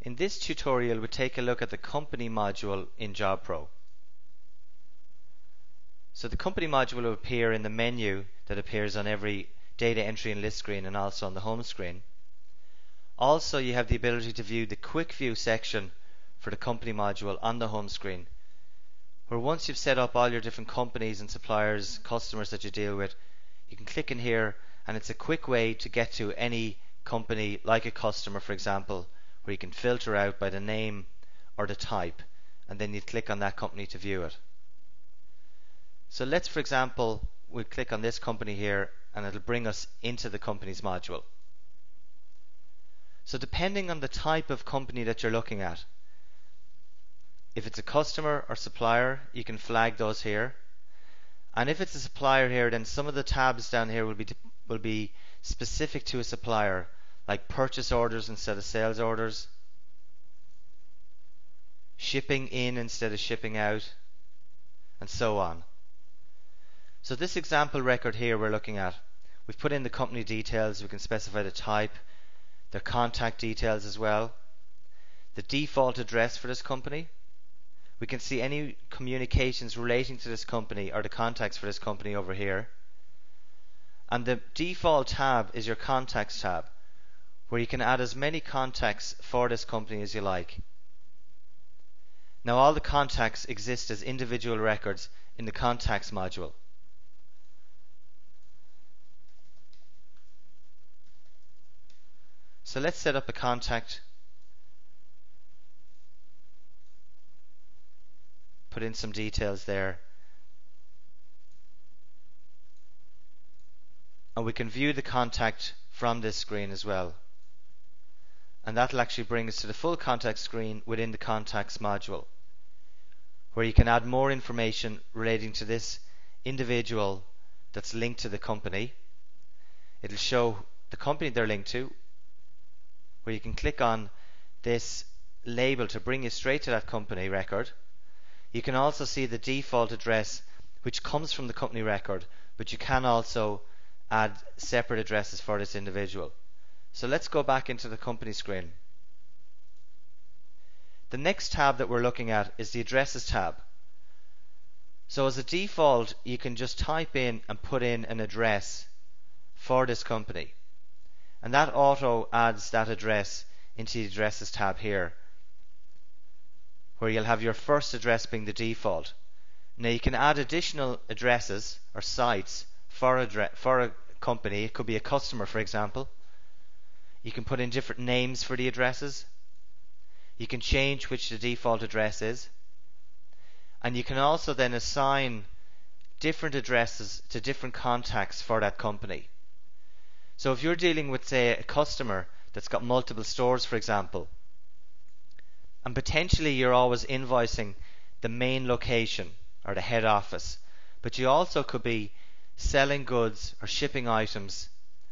In this tutorial, we'll take a look at the company module in JobPro. So the company module will appear in the menu that appears on every data entry and list screen and also on the home screen. Also, you have the ability to view the quick view section for the company module on the home screen, where once you've set up all your different companies and suppliers, customers that you deal with, you can click in here and it's a quick way to get to any company, like a customer for example, where you can filter out by the name or the type, and then you click on that company to view it. So let's, for example, we'll click on this company here and it'll bring us into the companies module. So depending on the type of company that you're looking at, if it's a customer or supplier, you can flag those here. And if it's a supplier here, then some of the tabs down here will be specific to a supplier, like purchase orders instead of sales orders, shipping in instead of shipping out, and so on. So this example record here we're looking at, we've put in the company details, we can specify the type, their contact details as well, the default address for this company. We can see any communications relating to this company or the contacts for this company over here. And the default tab is your contacts tab, where you can add as many contacts for this company as you like. Now all the contacts exist as individual records in the contacts module. So let's set up a contact. Put in some details there. And we can view the contact from this screen as well. And that'll actually bring us to the full contact screen within the contacts module, where you can add more information relating to this individual that's linked to the company. It'll show the company they're linked to, where you can click on this label to bring you straight to that company record. You can also see the default address which comes from the company record, but you can also add separate addresses for this individual. So let's go back into the company screen. The next tab that we're looking at is the addresses tab. So as a default, you can just type in and put in an address for this company, and that auto adds that address into the addresses tab here, where you'll have your first address being the default. Now you can add additional addresses or sites for a company. It could be a customer, for example. You can put in different names for the addresses. You can change which the default address is. And you can also then assign different addresses to different contacts for that company. So if you're dealing with, say, a customer that's got multiple stores, for example, and potentially you're always invoicing the main location or the head office, but you also could be selling goods or shipping items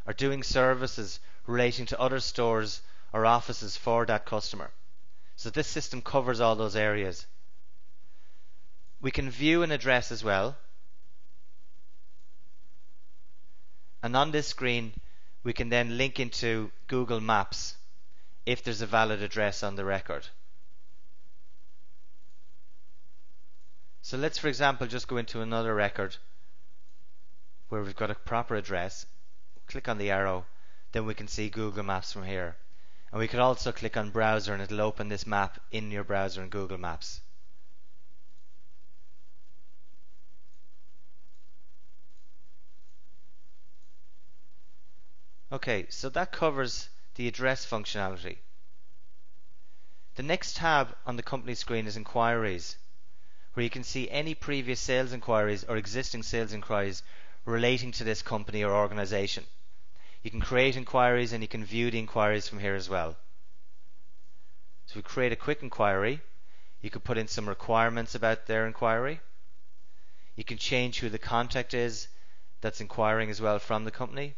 or doing services relating to other stores or offices for that customer. So this system covers all those areas. We can view an address as well, and on this screen we can then link into Google Maps if there's a valid address on the record. So let's, for example, just go into another record where we've got a proper address. Click on the arrow, then we can see Google Maps from here. And we could also click on browser and it'll open this map in your browser in Google Maps. Okay, so that covers the address functionality. The next tab on the company screen is inquiries, where you can see any previous sales inquiries or existing sales inquiries relating to this company or organization. You can create inquiries and you can view the inquiries from here as well. So we create a quick inquiry. You could put in some requirements about their inquiry. You can change who the contact is that's inquiring as well from the company.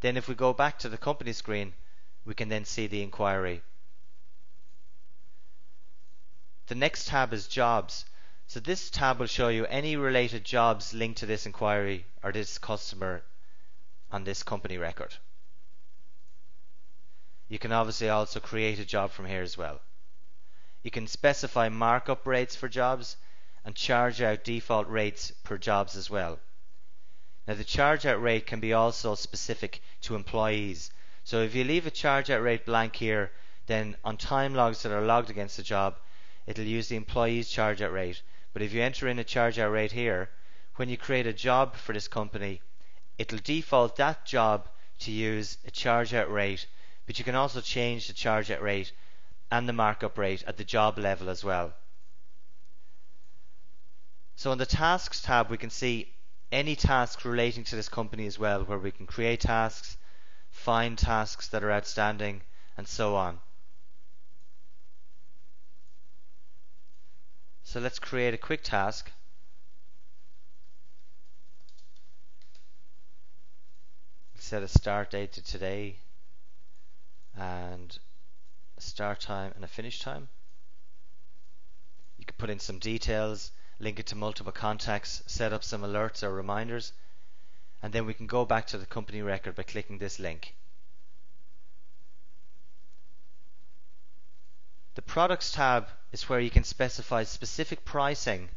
Then if we go back to the company screen, we can then see the inquiry. The next tab is jobs. So this tab will show you any related jobs linked to this inquiry or this customer on this company record. you can obviously also create a job from here as well. You can specify markup rates for jobs and charge out default rates per jobs as well. Now the charge out rate can be also specific to employees. So if you leave a charge out rate blank here, then on time logs that are logged against the job, it'll use the employee's charge out rate. But if you enter in a charge out rate here, when you create a job for this company, it'll default that job to use a charge out rate, but you can also change the charge out rate and the markup rate at the job level as well. So in the tasks tab we can see any tasks relating to this company as well, where we can create tasks, find tasks that are outstanding, and so on. So let's create a quick task. Set a start date to today and a start time and a finish time. You can put in some details, link it to multiple contacts, set up some alerts or reminders, and then we can go back to the company record by clicking this link. The products tab is where you can specify specific pricing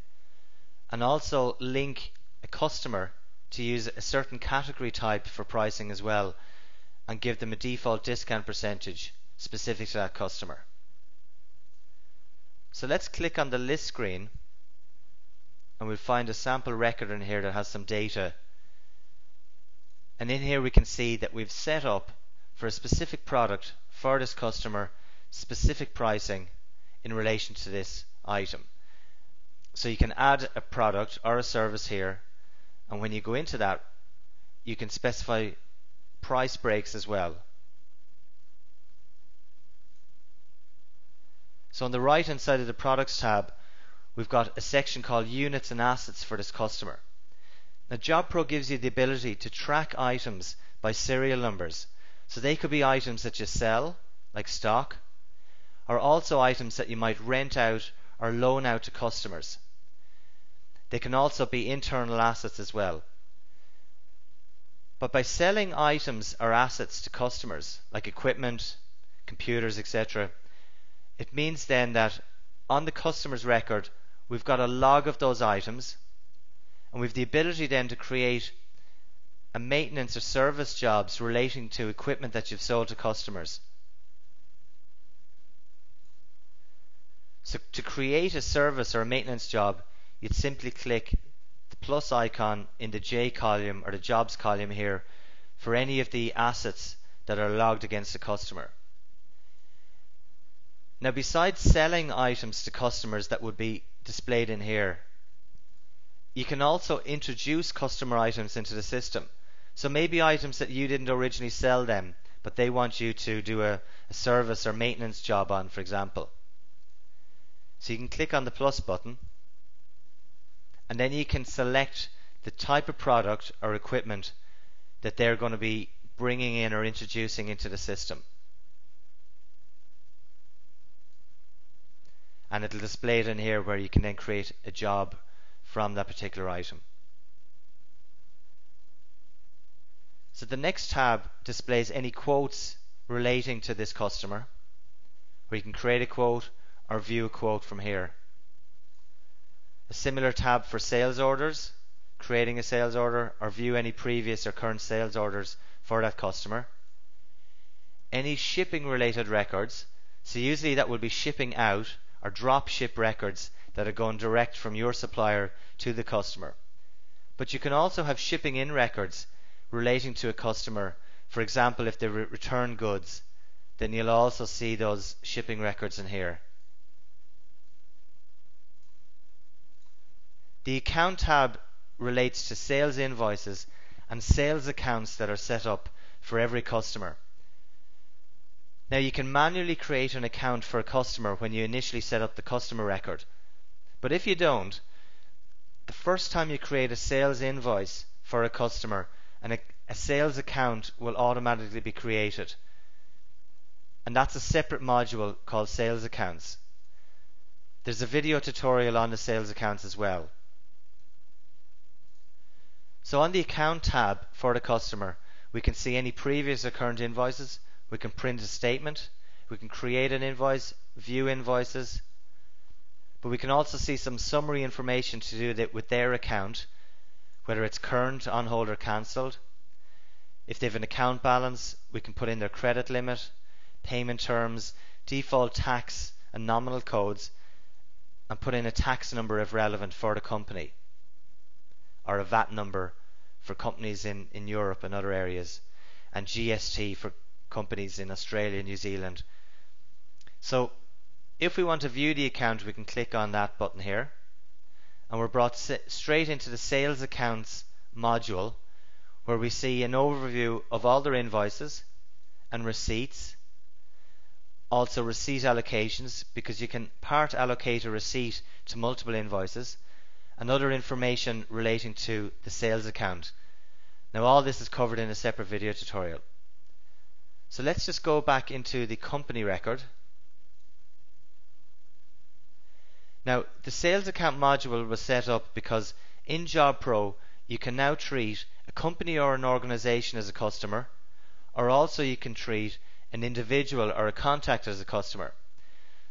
and also link a customer to use a certain category type for pricing as well, and give them a default discount percentage specific to that customer. So let's click on the list screen and we'll find a sample record in here that has some data, and in here we can see that we've set up for a specific product for this customer specific pricing in relation to this item. So you can add a product or a service here, and when you go into that you can specify price breaks as well. So on the right hand side of the products tab we've got a section called units and assets for this customer. Now JobPro gives you the ability to track items by serial numbers. So they could be items that you sell, like stock, or also items that you might rent out or loan out to customers. They can also be internal assets as well. But by selling items or assets to customers, like equipment, computers, etc., it means then that on the customer's record we've got a log of those items, and we've the ability then to create a maintenance or service jobs relating to equipment that you've sold to customers. So to create a service or a maintenance job, you'd simply click the plus icon in the J column or the jobs column here for any of the assets that are logged against the customer. Now besides selling items to customers that would be displayed in here, you can also introduce customer items into the system. So maybe items that you didn't originally sell them, but they want you to do a service or maintenance job on, for example. So you can click on the plus button, and then you can select the type of product or equipment that they're going to be bringing in or introducing into the system. And it'll display it in here where you can then create a job from that particular item. So the next tab displays any quotes relating to this customer, where you can create a quote or view a quote from here. A similar tab for sales orders, creating a sales order or view any previous or current sales orders for that customer. Any shipping related records, so usually that will be shipping out or drop ship records that are going direct from your supplier to the customer. But you can also have shipping in records relating to a customer. For example, if they return goods, then you'll also see those shipping records in here. The account tab relates to sales invoices and sales accounts that are set up for every customer. Now you can manually create an account for a customer when you initially set up the customer record. But if you don't, the first time you create a sales invoice for a customer, a sales account will automatically be created. And that's a separate module called sales accounts. There's a video tutorial on the sales accounts as well. So on the account tab for the customer, we can see any previous or current invoices, we can print a statement, we can create an invoice, view invoices, but we can also see some summary information to do that with their account, whether it's current, on hold or cancelled. If they have an account balance, we can put in their credit limit, payment terms, default tax and nominal codes, and put in a tax number if relevant for the company, or a VAT number for companies in Europe and other areas, and GST for companies in Australia and New Zealand. So if we want to view the account, we can click on that button here, and we're brought straight into the sales accounts module, where we see an overview of all their invoices and receipts, also receipt allocations, because you can part allocate a receipt to multiple invoices, and other information relating to the sales account. Now all this is covered in a separate video tutorial. So let's just go back into the company record. Now the sales account module was set up because in JobPro you can now treat a company or an organization as a customer, or also you can treat an individual or a contact as a customer.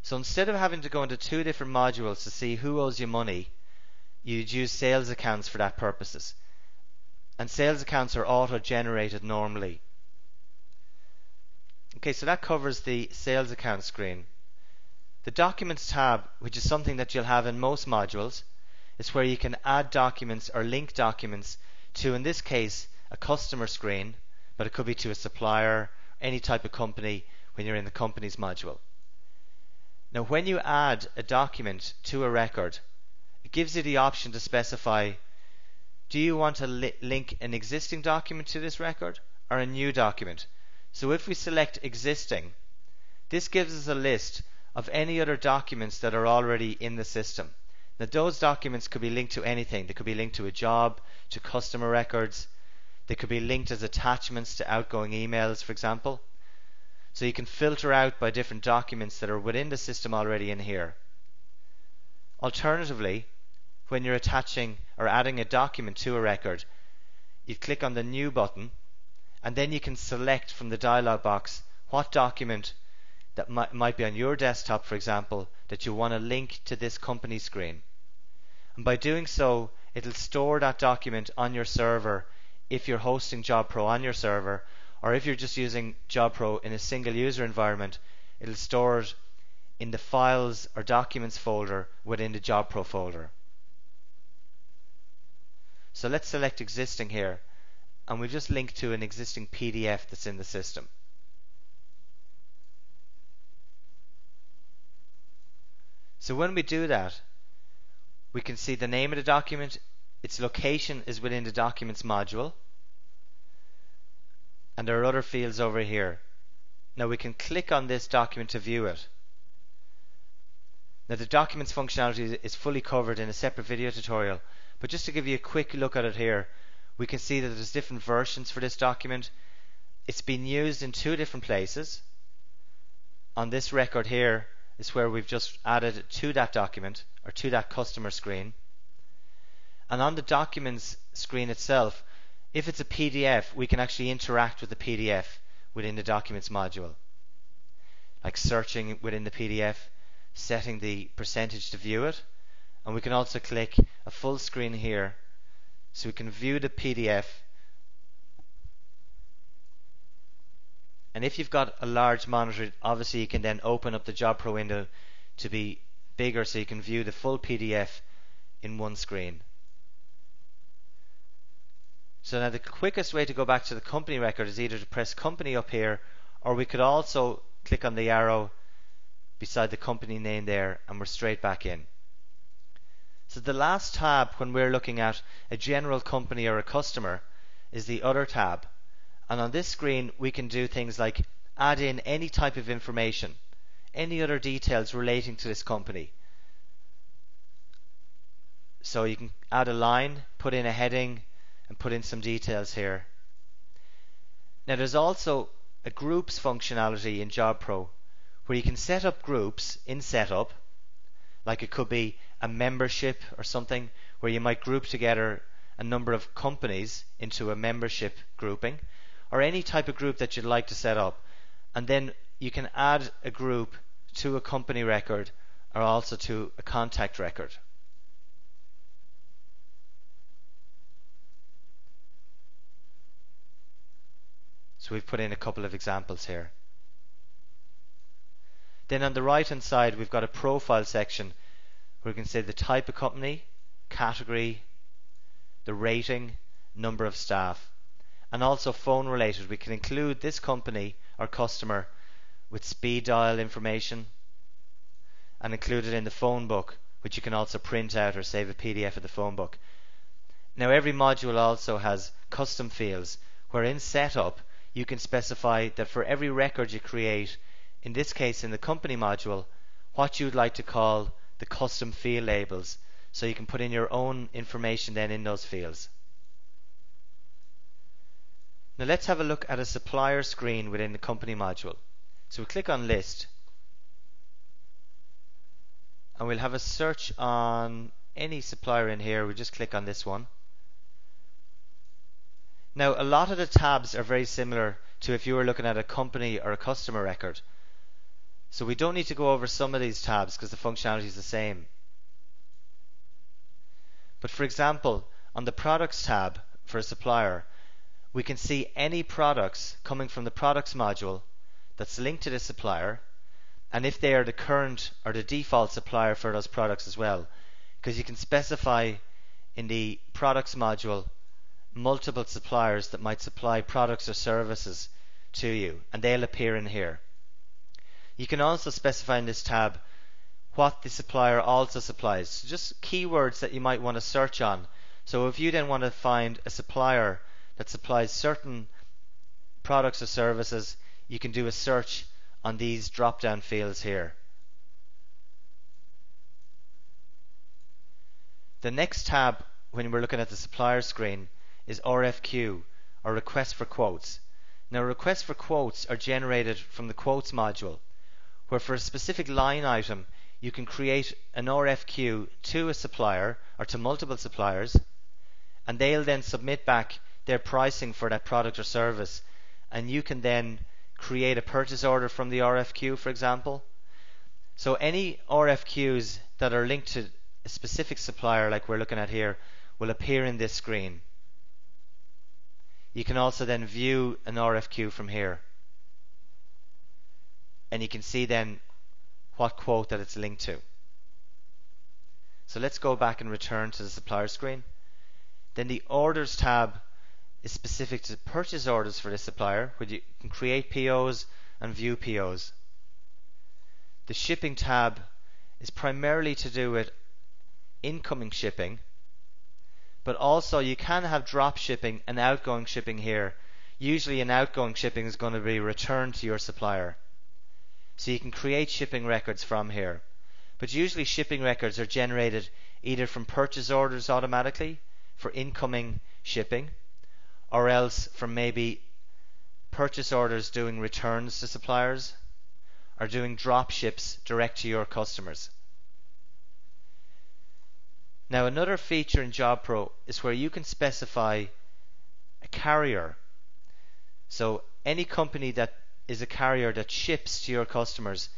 So instead of having to go into two different modules to see who owes you money, you'd use sales accounts for that purposes. And sales accounts are auto-generated normally. Okay, so that covers the sales account screen. The Documents tab, which is something that you'll have in most modules, is where you can add documents or link documents to, in this case, a customer screen, but it could be to a supplier, any type of company when you're in the companies module. Now when you add a document to a record, it gives you the option to specify, do you want to link an existing document to this record or a new document? So if we select existing, this gives us a list of any other documents that are already in the system. Now those documents could be linked to anything. They could be linked to a job, to customer records. They could be linked as attachments to outgoing emails, for example. So you can filter out by different documents that are within the system already in here. Alternatively, when you're attaching or adding a document to a record, you click on the New button, and then you can select from the dialog box what document that might be on your desktop, for example, that you want to link to this company screen. And by doing so, it'll store that document on your server if you're hosting JobPro on your server, or if you're just using JobPro in a single user environment, it'll store it in the Files or Documents folder within the JobPro folder. So let's select Existing here, and we'll just link to an existing PDF that's in the system. So when we do that, we can see the name of the document, its location is within the Documents module, and there are other fields over here. Now we can click on this document to view it. Now the Documents functionality is fully covered in a separate video tutorial, but just to give you a quick look at it here, we can see that there's different versions for this document. It's been used in two different places. On this record here is where we've just added to that document or to that customer screen. And on the Documents screen itself, if it's a PDF, we can actually interact with the PDF within the Documents module, like searching within the PDF, setting the percentage to view it, and we can also click a full screen here so we can view the PDF. And if you've got a large monitor, obviously you can then open up the JobPro window to be bigger so you can view the full PDF in one screen. So now the quickest way to go back to the company record is either to press company up here, or we could also click on the arrow beside the company name there and we're straight back in. So the last tab when we're looking at a general company or a customer is the Other tab. And on this screen we can do things like add in any type of information, any other details relating to this company. So you can add a line, put in a heading, and put in some details here. Now there's also a groups functionality in JobPro where you can set up groups in setup, like it could be a membership or something where you might group together a number of companies into a membership grouping, or any type of group that you'd like to set up. and then you can add a group to a company record or also to a contact record. So we've put in a couple of examples here. Then on the right hand side we've got a profile section where we can say the type of company, category, the rating, number of staff, and also phone related. We can include this company or customer with speed dial information and include it in the phone book, which you can also print out or save a PDF of the phone book. Now every module also has custom fields where in setup you can specify that for every record you create, in this case in the company module, what you'd like to call the custom field labels, so you can put in your own information then in those fields. Now let's have a look at a supplier screen within the company module. So we click on list and we'll have a search on any supplier in here. We'll just click on this one. Now a lot of the tabs are very similar to if you were looking at a company or a customer record. So we don't need to go over some of these tabs because the functionality is the same. But for example, on the products tab for a supplier, we can see any products coming from the products module that's linked to the supplier, and if they are the current or the default supplier for those products as well, because you can specify in the products module multiple suppliers that might supply products or services to you, and they'll appear in here. You can also specify in this tab what the supplier also supplies, so just keywords that you might want to search on. So if you then want to find a supplier that supplies certain products or services, you can do a search on these drop down fields here. The next tab when we're looking at the supplier screen is RFQ, or request for quotes. Now requests for quotes are generated from the quotes module, where for a specific line item you can create an RFQ to a supplier or to multiple suppliers, and they'll then submit back their pricing for that product or service, and you can then create a purchase order from the RFQ, for example. So any RFQs that are linked to a specific supplier like we're looking at here will appear in this screen. You can also then view an RFQ from here, and you can see then what quote that it's linked to. So let's go back and return to the supplier screen. Then the orders tab is specific to purchase orders for this supplier, where you can create POs and view POs. The shipping tab is primarily to do with incoming shipping, but also you can have drop shipping and outgoing shipping here. Usually an outgoing shipping is going to be returned to your supplier, so you can create shipping records from here. But usually shipping records are generated either from purchase orders automatically for incoming shipping, or else from maybe purchase orders doing returns to suppliers, or doing drop ships direct to your customers. Now another feature in JobPro is where you can specify a carrier. So any company that is a carrier that ships to your customers,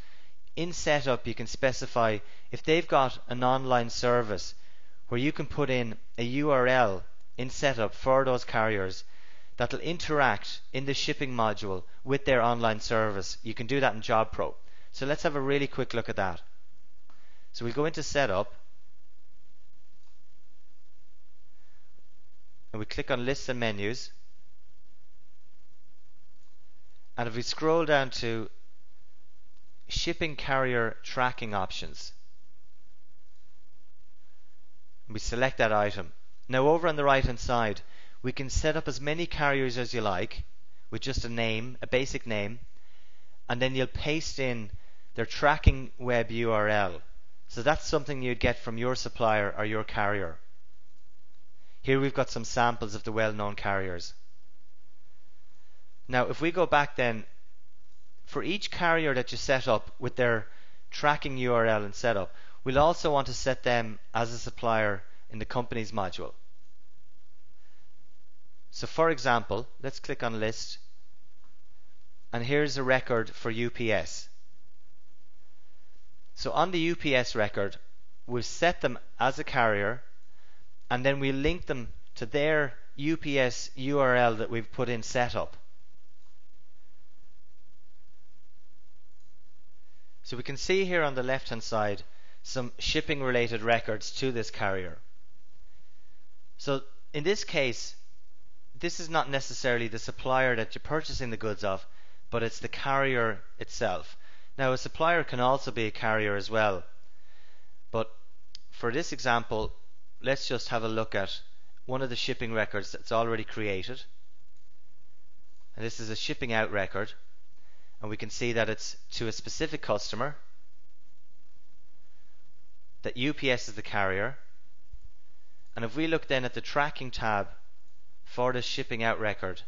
in setup you can specify if they've got an online service where you can put in a URL in setup for those carriers that will interact in the shipping module with their online service. You can do that in JobPro. So let's have a really quick look at that. So we'll go into setup and we click on lists and menus, and if we scroll down to shipping carrier tracking options, we select that item. Now over on the right hand side we can set up as many carriers as you like with just a name, a basic name, and then you'll paste in their tracking web URL. So that's something you'd get from your supplier or your carrier. Here we've got some samples of the well-known carriers. Now if we go back then, for each carrier that you set up with their tracking URL and setup, we'll also want to set them as a supplier in the company's module. So for example, let's click on list, and here's a record for UPS. So on the UPS record, we've set them as a carrier, and then we link them to their UPS URL that we've put in setup. So we can see here on the left hand side some shipping related records to this carrier. So in this case, this is not necessarily the supplier that you're purchasing the goods of, but it's the carrier itself. Now a supplier can also be a carrier as well, but for this example, let's just have a look at one of the shipping records that's already created. And this is a shipping out record, and we can see that it's to a specific customer, that UPS is the carrier. And if we look then at the tracking tab for the shipping out record,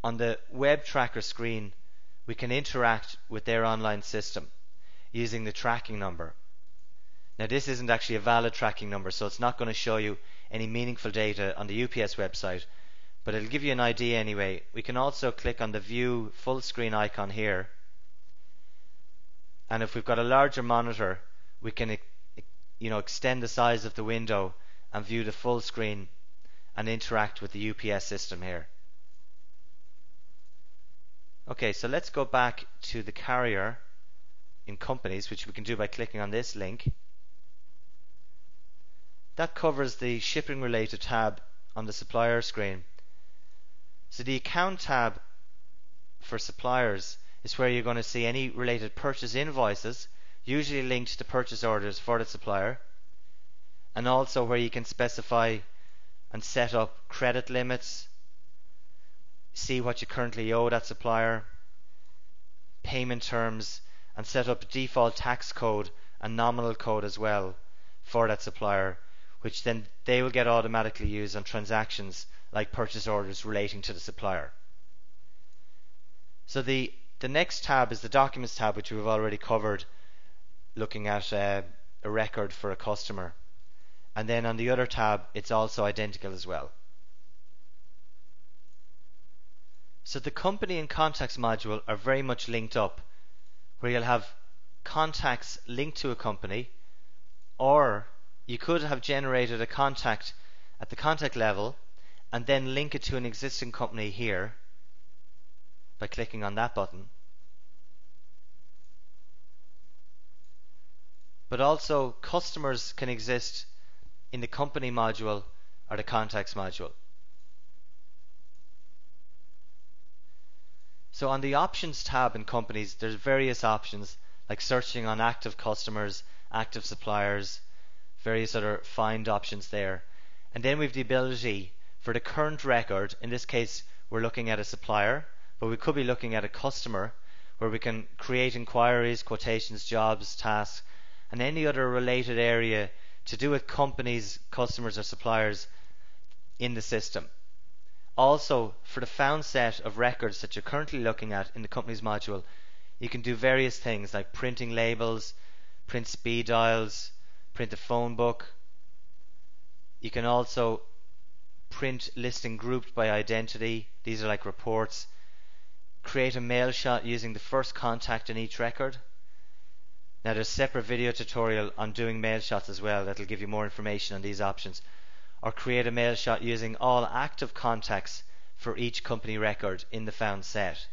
on the web tracker screen we can interact with their online system using the tracking number. Now this isn't actually a valid tracking number, so it's not going to show you any meaningful data on the UPS website, but it'll give you an idea anyway. We can also click on the view full screen icon here, and if we've got a larger monitor, we can extend the size of the window and view the full screen and interact with the UPS system here. Okay, so let's go back to the carrier in companies, which we can do by clicking on this link. That covers the shipping related tab on the supplier screen. So the account tab for suppliers is where you're going to see any related purchase invoices, usually linked to purchase orders for the supplier, and also where you can specify and set up credit limits, see what you currently owe that supplier, payment terms, and set up a default tax code and nominal code as well for that supplier, which then they will get automatically used on transactions like purchase orders relating to the supplier. So the next tab is the Documents tab, which we've already covered, looking at a record for a customer. And then on the other tab, it's also identical as well. So the Company and Contacts module are very much linked up, where you'll have contacts linked to a company, or you could have generated a contact at the contact level and then link it to an existing company here by clicking on that button. But also customers can exist in the Company module or the Contacts module. So on the Options tab in Companies, there's various options like searching on active customers, active suppliers, various other find options there. And then we've the ability for the current record, in this case we're looking at a supplier, but we could be looking at a customer, where we can create inquiries, quotations, jobs, tasks, and any other related area to do with companies, customers or suppliers in the system. Also, for the found set of records that you're currently looking at in the Companies module, you can do various things like printing labels, print speed dials, print a phone book. You can also print listing grouped by identity. These are like reports. Create a mail shot using the first contact in each record. Now there's a separate video tutorial on doing mail shots as well that'll give you more information on these options. Or create a mail shot using all active contacts for each company record in the found set.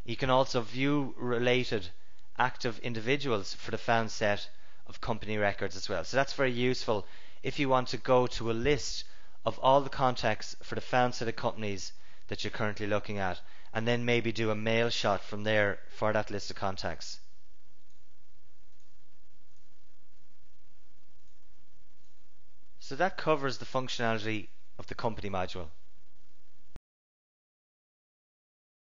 You can also view related active individuals for the found set of company records as well. So that's very useful if you want to go to a list of all the contacts for the found set of companies that you're currently looking at, and then maybe do a mail shot from there for that list of contacts. So that covers the functionality of the Company module.